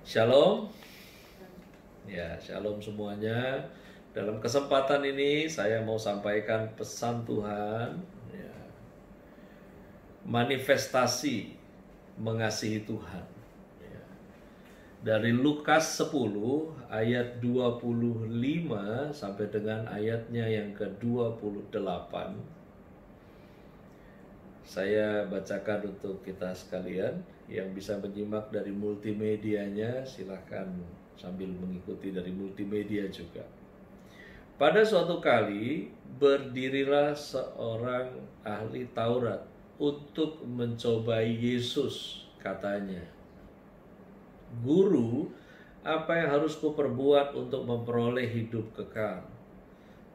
Shalom, ya shalom semuanya. Dalam kesempatan ini saya mau sampaikan pesan Tuhan, ya, manifestasi mengasihi Tuhan. Ya. Dari Lukas 10 ayat 25 sampai dengan ayatnya yang ke-28. Saya bacakan untuk kita sekalian. Yang bisa menyimak dari multimedianya silahkan sambil mengikuti dari multimedia juga. Pada suatu kali berdirilah seorang ahli Taurat untuk mencobai Yesus. Katanya, "Guru, apa yang harus kuperbuat untuk memperoleh hidup kekal?"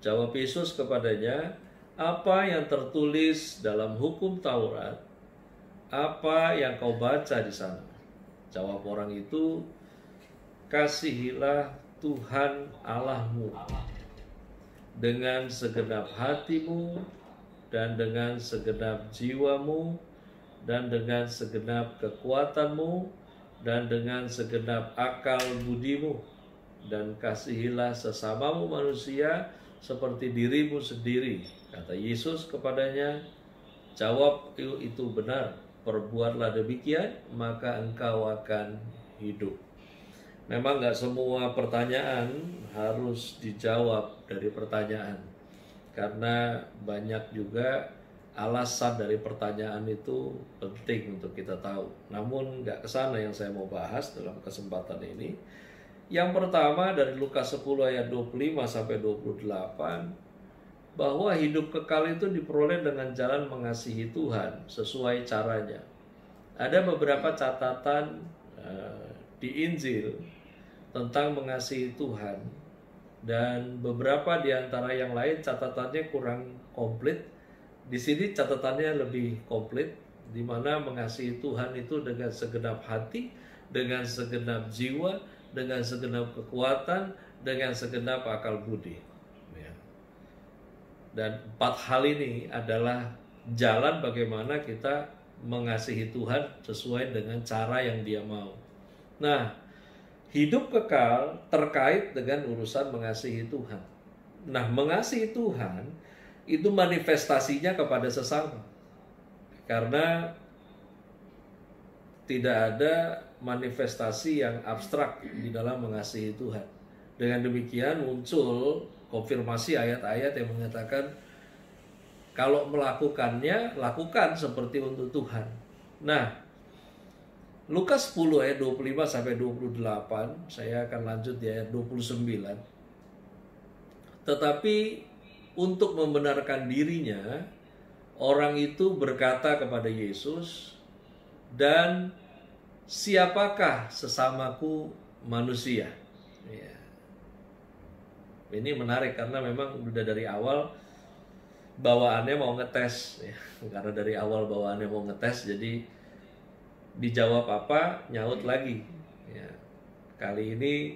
Jawab Yesus kepadanya, "Apa yang tertulis dalam hukum Taurat? Apa yang kau baca di sana?" Jawab orang itu, "Kasihilah Tuhan Allahmu dengan segenap hatimu dan dengan segenap jiwamu dan dengan segenap kekuatanmu dan dengan segenap akal budimu, dan kasihilah sesamamu manusia seperti dirimu sendiri." Kata Yesus kepadanya, "Jawab itu benar, perbuatlah demikian, maka engkau akan hidup." Memang nggak semua pertanyaan harus dijawab dari pertanyaan, karena banyak juga alasan dari pertanyaan itu penting untuk kita tahu. Namun nggak kesana yang saya mau bahas dalam kesempatan ini. Yang pertama dari Lukas 10 ayat 25 sampai 28, bahwa hidup kekal itu diperoleh dengan jalan mengasihi Tuhan sesuai caranya. Ada beberapa catatan di Injil tentang mengasihi Tuhan, dan beberapa di antara yang lain catatannya kurang komplit. Di sini catatannya lebih komplit, di mana mengasihi Tuhan itu dengan segenap hati, dengan segenap jiwa, dengan segenap kekuatan, dengan segenap akal budi. Dan 4 hal ini adalah jalan bagaimana kita mengasihi Tuhan sesuai dengan cara yang Dia mau. Nah, hidup kekal terkait dengan urusan mengasihi Tuhan. Nah, mengasihi Tuhan itu manifestasinya kepada sesama. Karena tidak ada manifestasi yang abstrak di dalam mengasihi Tuhan. Dengan demikian muncul konfirmasi ayat-ayat yang mengatakan kalau melakukannya, lakukan seperti untuk Tuhan. Nah, Lukas 10 ayat 25 sampai 28, saya akan lanjut di ayat 29. Tetapi untuk membenarkan dirinya, orang itu berkata kepada Yesus, "Dan siapakah sesamaku manusia?" Ya. Ini menarik karena memang udah dari awal bawaannya mau ngetes, ya. Karena dari awal bawaannya mau ngetes, jadi dijawab apa nyaut lagi. Ya. Kali ini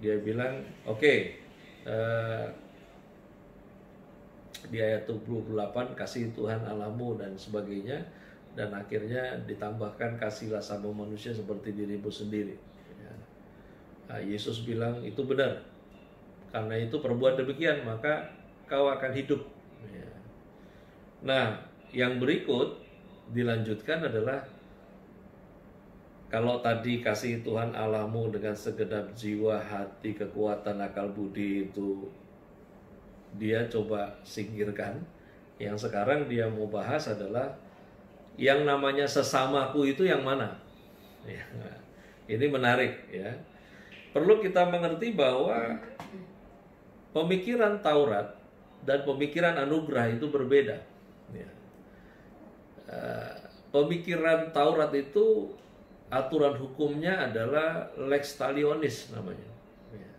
dia bilang, "Oke, di ayat 28 kasih Tuhan Allahmu dan sebagainya, dan akhirnya ditambahkan kasihlah sama manusia seperti dirimu sendiri." Ya. Nah, Yesus bilang itu benar. Karena itu perbuat demikian maka kau akan hidup. Ya. Nah, yang berikut dilanjutkan adalah kalau tadi kasih Tuhan Allahmu dengan segenap jiwa, hati, kekuatan, akal budi itu dia coba singkirkan. Yang sekarang dia mau bahas adalah yang namanya sesamaku itu yang mana? Ya. Ini menarik ya. Perlu kita mengerti bahwa pemikiran Taurat dan pemikiran anugerah itu berbeda. Ya. Pemikiran Taurat itu aturan hukumnya adalah lex talionis namanya. Ya.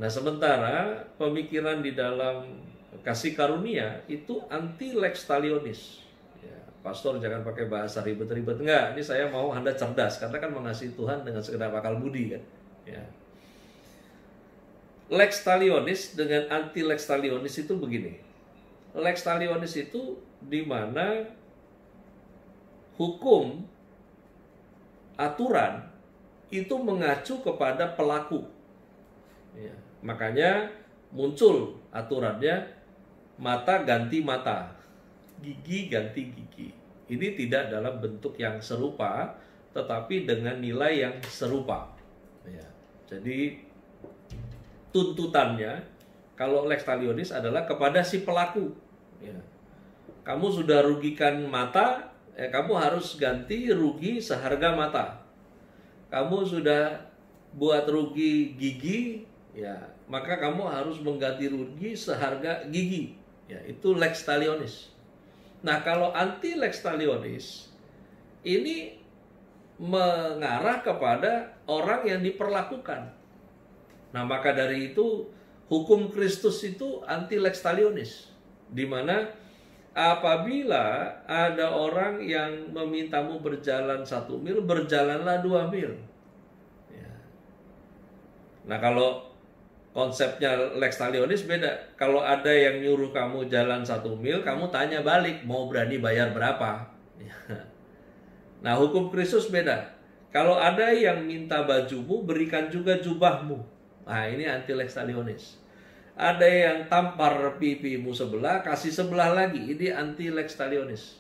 Nah, sementara pemikiran di dalam kasih karunia itu anti lex talionis. Ya. Pastor jangan pakai bahasa ribet-ribet. Enggak, ini saya mau Anda cerdas karena kan mengasihi Tuhan dengan segenap akal budi kan. Ya. Lex talionis dengan anti lex talionis itu begini. Lex talionis itu di mana hukum, aturan itu mengacu kepada pelaku. Ya, makanya muncul aturannya mata ganti mata, gigi ganti gigi. Ini tidak dalam bentuk yang serupa, tetapi dengan nilai yang serupa. Ya, jadi tuntutannya kalau lex talionis adalah kepada si pelaku. Ya, kamu sudah rugikan mata, kamu harus ganti rugi seharga mata. Kamu sudah buat rugi gigi, ya maka kamu harus mengganti rugi seharga gigi. Ya, itu lex talionis. Nah, kalau anti lex talionis ini mengarah kepada orang yang diperlakukan. Nah, maka dari itu hukum Kristus itu anti lex talionis, di mana apabila ada orang yang memintamu berjalan 1 mil, berjalanlah 2 mil. Ya. Nah, kalau konsepnya lex talionis beda. Kalau ada yang nyuruh kamu jalan 1 mil, kamu tanya balik, mau berani bayar berapa? Ya. Nah, hukum Kristus beda. Kalau ada yang minta bajumu, berikan juga jubahmu. Nah, ini anti lex talionis. Ada yang tampar pipimu sebelah, kasih sebelah lagi. Ini anti lex talionis.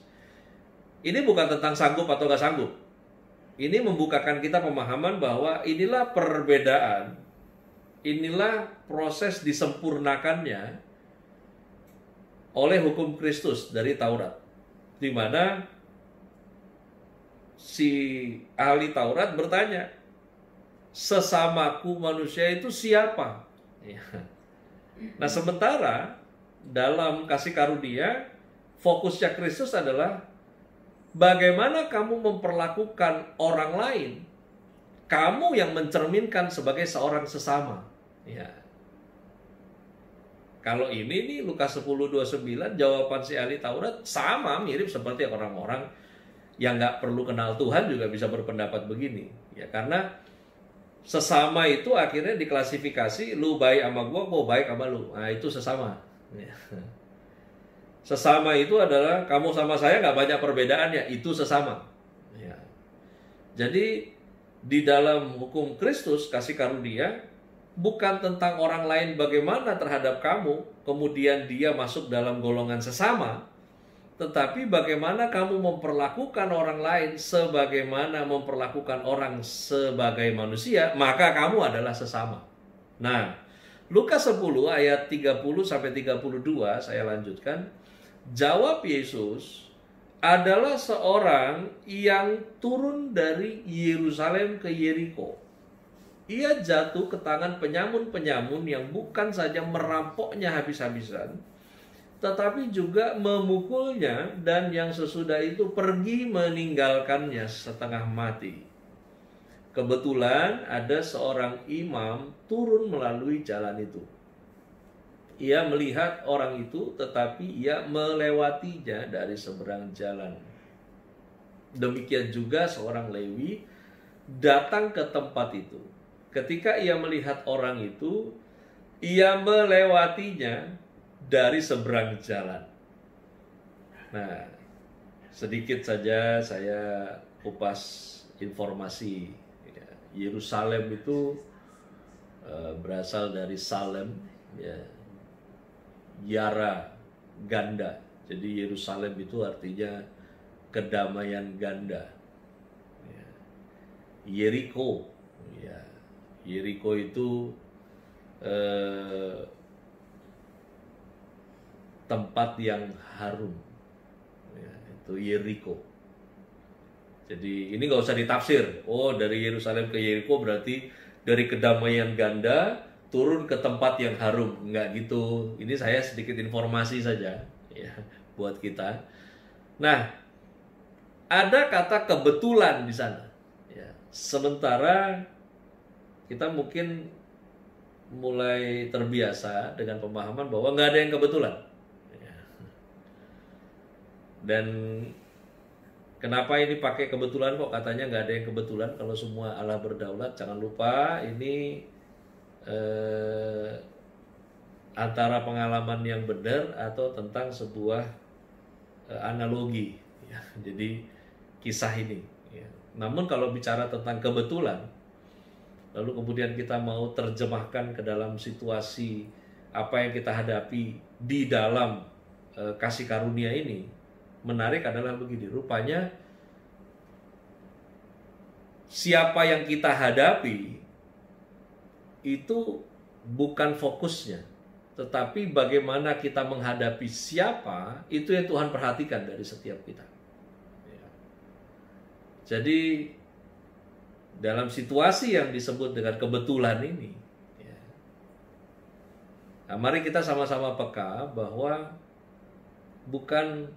Ini bukan tentang sanggup atau gak sanggup. Ini membukakan kita pemahaman bahwa inilah perbedaan, inilah proses disempurnakannya oleh hukum Kristus dari Taurat. Di mana si ahli Taurat bertanya, sesamaku manusia itu siapa? Ya. Nah, sementara dalam kasih karunia, fokusnya Kristus adalah bagaimana kamu memperlakukan orang lain, kamu yang mencerminkan sebagai seorang sesama. Ya. Kalau ini nih Lukas 10:29, jawaban si ahli Taurat sama, mirip seperti orang-orang yang nggak perlu kenal Tuhan juga bisa berpendapat begini. Ya, karena sesama itu akhirnya diklasifikasi, lu baik sama gua baik sama lu. Nah, itu sesama. Ya. Sesama itu adalah kamu sama saya nggak banyak perbedaannya, itu sesama. Ya. Jadi di dalam hukum Kristus kasih karunia bukan tentang orang lain bagaimana terhadap kamu, kemudian dia masuk dalam golongan sesama, tetapi bagaimana kamu memperlakukan orang lain sebagaimana memperlakukan orang sebagai manusia, maka kamu adalah sesama. Nah, Lukas 10 ayat 30-32 saya lanjutkan. Jawab Yesus, adalah seorang yang turun dari Yerusalem ke Yeriko. Ia jatuh ke tangan penyamun-penyamun yang bukan saja merampoknya habis-habisan, tetapi juga memukulnya, dan yang sesudah itu pergi meninggalkannya setengah mati. Kebetulan ada seorang imam turun melalui jalan itu. Ia melihat orang itu, tetapi ia melewatinya dari seberang jalan. Demikian juga seorang Lewi datang ke tempat itu. Ketika ia melihat orang itu, ia melewatinya dari seberang jalan. Nah, sedikit saja saya kupas informasi. Yerusalem itu berasal dari Salem, ya, Yara, ganda. Jadi Yerusalem itu artinya kedamaian ganda. Ya. Yeriko, ya, Yeriko itu tempat yang harum, ya, itu Yeriko. Jadi ini nggak usah ditafsir. Oh, dari Yerusalem ke Yeriko berarti dari kedamaian ganda turun ke tempat yang harum. Nggak gitu. Ini saya sedikit informasi saja, ya, buat kita. Nah, ada kata kebetulan di sana. Ya. Sementara kita mungkin mulai terbiasa dengan pemahaman bahwa nggak ada yang kebetulan. Ya. Dan kenapa ini pakai kebetulan kok katanya nggak ada yang kebetulan kalau semua Allah berdaulat? Jangan lupa ini antara pengalaman yang benar atau tentang sebuah analogi. Ya. Jadi kisah ini. Ya. Namun kalau bicara tentang kebetulan, lalu kemudian kita mau terjemahkan ke dalam situasi apa yang kita hadapi di dalam kasih karunia ini, menarik adalah begini, rupanya siapa yang kita hadapi itu bukan fokusnya, tetapi bagaimana kita menghadapi siapa, itu yang Tuhan perhatikan dari setiap kita. Ya. Jadi dalam situasi yang disebut dengan kebetulan ini, ya, nah, mari kita sama-sama peka bahwa bukan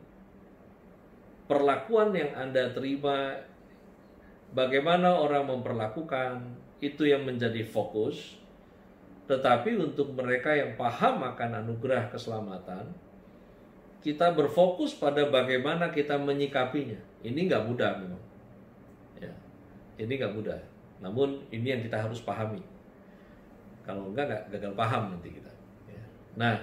perlakuan yang Anda terima, bagaimana orang memperlakukan, itu yang menjadi fokus. Tetapi untuk mereka yang paham akan anugerah keselamatan, kita berfokus pada bagaimana kita menyikapinya. Ini nggak mudah memang. Ya, ini nggak mudah. Namun ini yang kita harus pahami. Kalau nggak gagal paham nanti kita. Ya. Nah,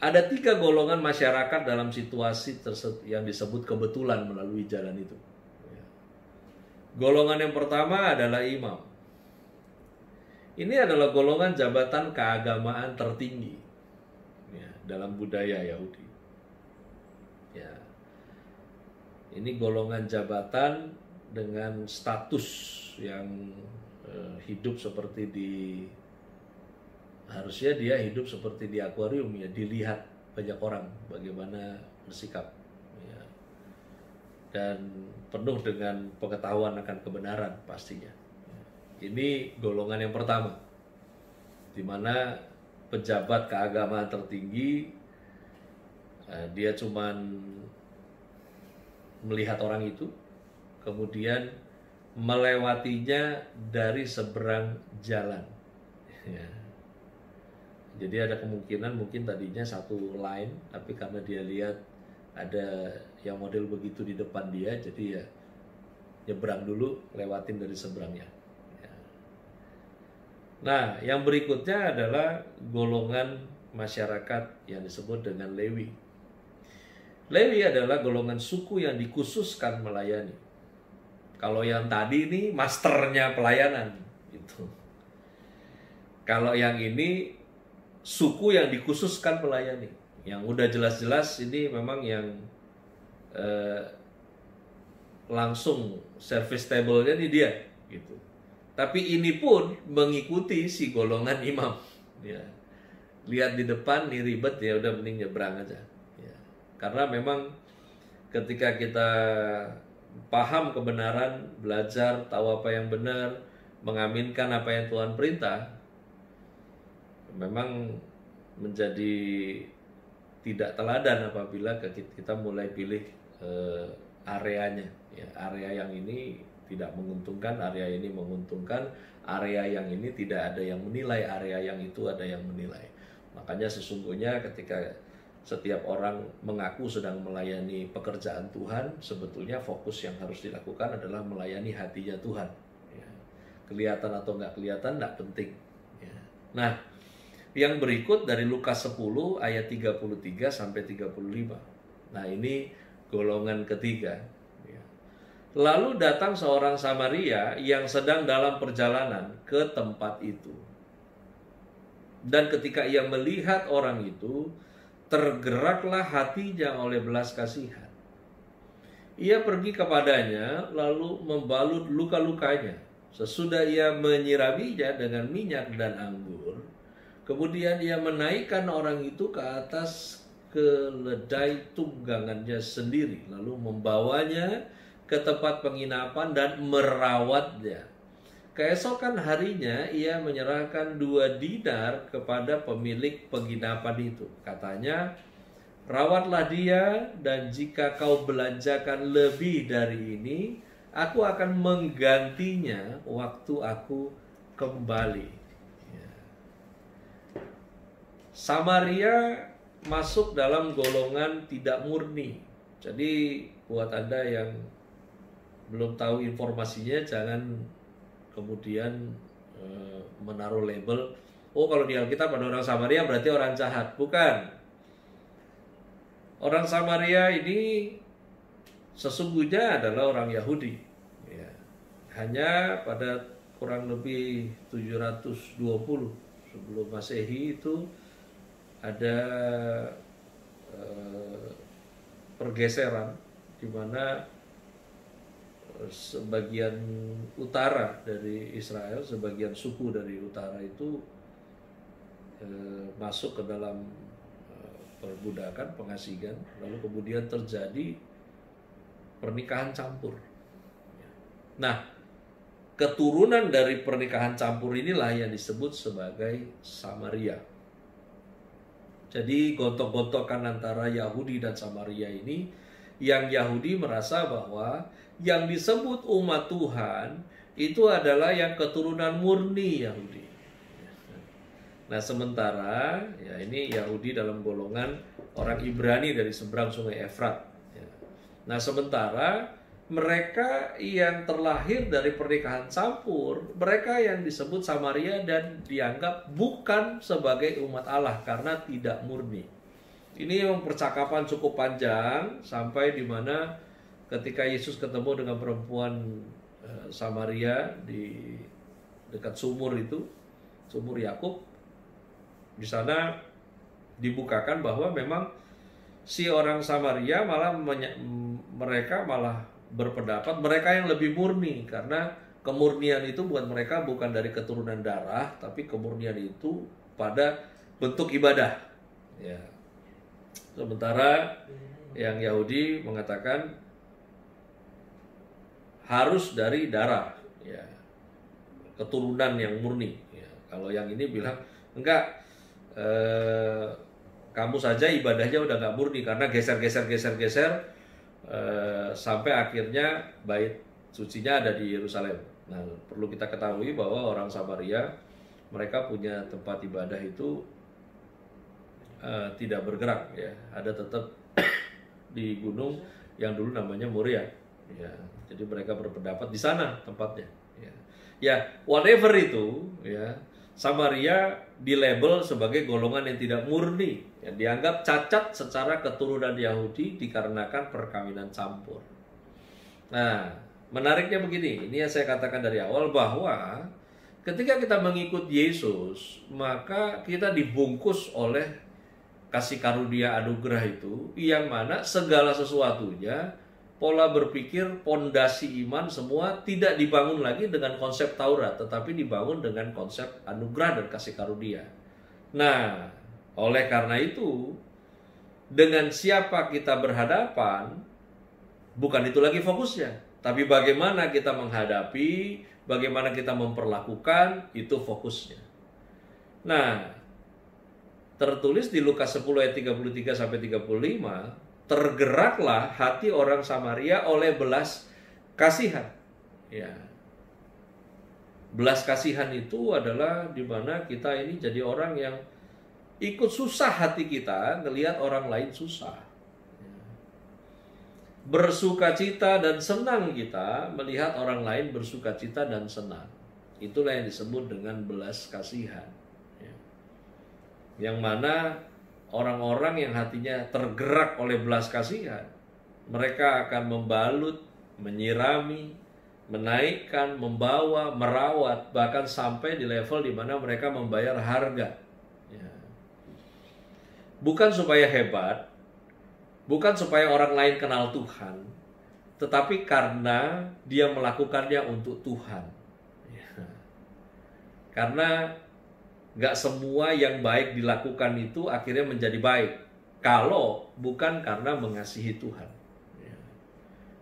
ada 3 golongan masyarakat dalam situasi yang disebut kebetulan melalui jalan itu. Ya. Golongan yang pertama adalah imam. Ini adalah golongan jabatan keagamaan tertinggi, ya, dalam budaya Yahudi. Ya. Ini golongan jabatan dengan status yang hidup seperti harusnya dia hidup seperti di akuarium, ya, dilihat banyak orang bagaimana bersikap, ya, dan penuh dengan pengetahuan akan kebenaran pastinya. Ini golongan yang pertama, di mana pejabat keagamaan tertinggi, dia cuman melihat orang itu, kemudian melewatinya dari seberang jalan. Ya. Jadi ada kemungkinan mungkin tadinya satu line, tapi karena dia lihat ada yang model begitu di depan dia, jadi ya nyebrang dulu, lewatin dari seberangnya. Nah, yang berikutnya adalah golongan masyarakat yang disebut dengan Lewi. Lewi adalah golongan suku yang dikhususkan melayani. Kalau yang tadi ini masternya pelayanan, gitu. Kalau yang ini suku yang dikhususkan melayani. Yang udah jelas-jelas ini memang yang langsung service table-nya ini dia, gitu. Tapi ini pun mengikuti si golongan imam. Ya. Lihat di depan, nih ribet, ya udah mending nyebrang aja. Ya. Karena memang ketika kita paham kebenaran, belajar, tahu apa yang benar, mengaminkan apa yang Tuhan perintah, memang menjadi tidak teladan apabila kita mulai pilih areanya. Ya, area yang ini tidak menguntungkan, area ini menguntungkan, area yang ini tidak ada yang menilai, area yang itu ada yang menilai. Makanya sesungguhnya ketika setiap orang mengaku sedang melayani pekerjaan Tuhan, sebetulnya fokus yang harus dilakukan adalah melayani hatinya Tuhan. Ya. Kelihatan atau nggak kelihatan nggak penting. Ya. Nah, yang berikut dari Lukas 10 ayat 33 sampai 35. Nah, ini golongan ketiga. Lalu datang seorang Samaria yang sedang dalam perjalanan ke tempat itu. Dan ketika ia melihat orang itu, tergeraklah hatinya oleh belas kasihan. Ia pergi kepadanya, lalu membalut luka-lukanya. Sesudah ia menyiraminya dengan minyak dan anggur, kemudian ia menaikkan orang itu ke atas keledai tunggangannya sendiri, lalu membawanya ke tempat penginapan dan merawatnya. Keesokan harinya ia menyerahkan 2 dinar kepada pemilik penginapan itu. Katanya, rawatlah dia, dan jika kau belanjakan lebih dari ini, aku akan menggantinya waktu aku kembali. Samaria masuk dalam golongan tidak murni. Jadi buat Anda yang belum tahu informasinya, jangan kemudian menaruh label, oh kalau di Alkitab ada orang Samaria berarti orang jahat. Bukan. Orang Samaria ini sesungguhnya adalah orang Yahudi. Ya. Hanya pada kurang lebih 720 sebelum Masehi itu ada pergeseran di mana sebagian utara dari Israel, sebagian suku dari utara itu masuk ke dalam perbudakan, pengasingan, lalu kemudian terjadi pernikahan campur. Nah, keturunan dari pernikahan campur inilah yang disebut sebagai Samaria. Jadi gontok-gontokan antara Yahudi dan Samaria ini, yang Yahudi merasa bahwa yang disebut umat Tuhan itu adalah yang keturunan murni Yahudi. Nah, sementara ya ini Yahudi dalam golongan orang Ibrani dari seberang sungai Efrat. Nah, sementara mereka yang terlahir dari pernikahan campur, mereka yang disebut Samaria dan dianggap bukan sebagai umat Allah karena tidak murni. Ini yang percakapan cukup panjang sampai di mana ketika Yesus ketemu dengan perempuan Samaria di dekat sumur itu, sumur Yakub, di sana dibukakan bahwa memang si orang Samaria mereka malah berpendapat mereka yang lebih murni, karena kemurnian itu buat mereka bukan dari keturunan darah, tapi kemurnian itu pada bentuk ibadah. Ya. Sementara yang Yahudi mengatakan harus dari darah, ya, keturunan yang murni. Ya. Kalau yang ini bilang enggak, kamu saja ibadahnya udah nggak murni karena geser sampai akhirnya bait sucinya ada di Yerusalem. Nah, perlu kita ketahui bahwa orang Samaria mereka punya tempat ibadah itu tidak bergerak, ya, ada tetap di gunung yang dulu namanya Moria. Ya, jadi mereka berpendapat di sana tempatnya. Ya, whatever itu, ya, Samaria dilabel sebagai golongan yang tidak murni, yang dianggap cacat secara keturunan Yahudi dikarenakan perkawinan campur. Nah, menariknya begini, ini yang saya katakan dari awal bahwa ketika kita mengikut Yesus, maka kita dibungkus oleh kasih karunia anugerah itu, yang mana segala sesuatunya, pola berpikir, pondasi iman semua tidak dibangun lagi dengan konsep Taurat, tetapi dibangun dengan konsep anugerah dan kasih karunia. Nah, oleh karena itu, dengan siapa kita berhadapan, bukan itu lagi fokusnya, tapi bagaimana kita menghadapi, bagaimana kita memperlakukan, itu fokusnya. Nah, tertulis di Lukas 10 ayat 33-35, tergeraklah hati orang Samaria oleh belas kasihan. Ya. Belas kasihan itu adalah di mana kita ini jadi orang yang ikut susah hati kita ngelihat orang lain susah. Ya. Bersukacita dan senang kita melihat orang lain bersukacita dan senang. Itulah yang disebut dengan belas kasihan. Ya. Yang mana orang-orang yang hatinya tergerak oleh belas kasihan, mereka akan membalut, menyirami, menaikkan, membawa, merawat, bahkan sampai di level di mana mereka membayar harga. Ya. Bukan supaya hebat, bukan supaya orang lain kenal Tuhan, tetapi karena dia melakukannya untuk Tuhan. Ya. Karena gak semua yang baik dilakukan itu akhirnya menjadi baik kalau bukan karena mengasihi Tuhan.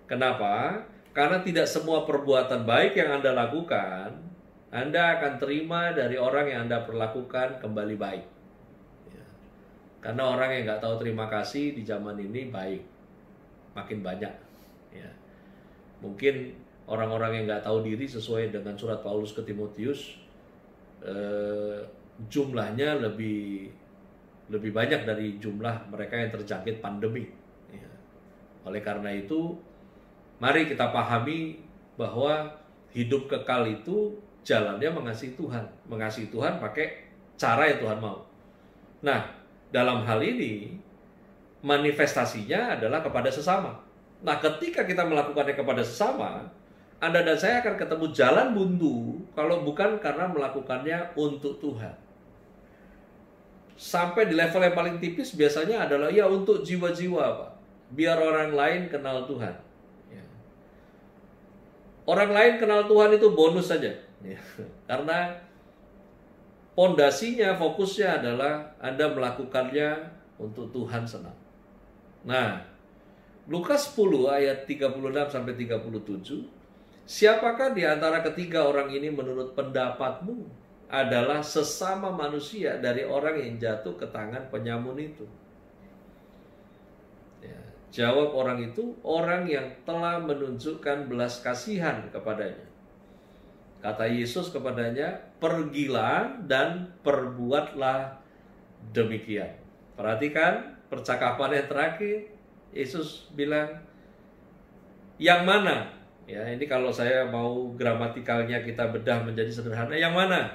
Kenapa? Karena tidak semua perbuatan baik yang Anda lakukan Anda akan terima dari orang yang Anda perlakukan kembali baik. Karena orang yang gak tahu terima kasih di zaman ini baik makin banyak. Mungkin orang-orang yang gak tahu diri sesuai dengan surat Paulus ke Timotius, jumlahnya lebih banyak dari jumlah mereka yang terjangkit pandemi. Oleh karena itu, mari kita pahami bahwa hidup kekal itu jalannya mengasihi Tuhan. Mengasihi Tuhan pakai cara yang Tuhan mau. Nah, dalam hal ini manifestasinya adalah kepada sesama. Nah, ketika kita melakukannya kepada sesama, Anda dan saya akan ketemu jalan buntu kalau bukan karena melakukannya untuk Tuhan. Sampai di level yang paling tipis biasanya adalah ya untuk jiwa-jiwa, Pak. Biar orang lain kenal Tuhan. Ya. Orang lain kenal Tuhan itu bonus saja. Ya. Karena pondasinya, fokusnya adalah Anda melakukannya untuk Tuhan senang. Nah, Lukas 10 ayat 36 sampai 37, siapakah di antara ketiga orang ini menurut pendapatmu adalah sesama manusia dari orang yang jatuh ke tangan penyamun itu? Ya, jawab orang itu, orang yang telah menunjukkan belas kasihan kepadanya. Kata Yesus kepadanya, pergilah dan perbuatlah demikian. Perhatikan percakapan yang terakhir. Yesus bilang, yang mana? Ya, ini kalau saya mau gramatikalnya kita bedah menjadi sederhana, yang mana?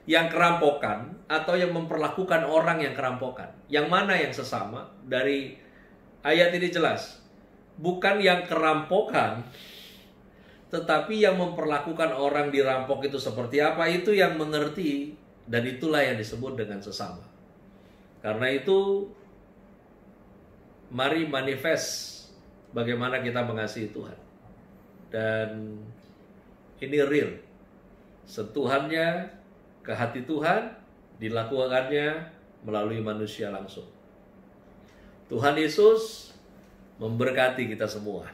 Yang kerampokan atau yang memperlakukan orang yang kerampokan? Yang mana yang sesama? Dari ayat ini jelas, bukan yang kerampokan, tetapi yang memperlakukan orang dirampok itu seperti apa, itu yang mengerti, dan itulah yang disebut dengan sesama. Karena itu, mari manifest bagaimana kita mengasihi Tuhan. Dan ini real. Sentuhannya ke hati Tuhan, dilakukannya melalui manusia langsung. Tuhan Yesus memberkati kita semua.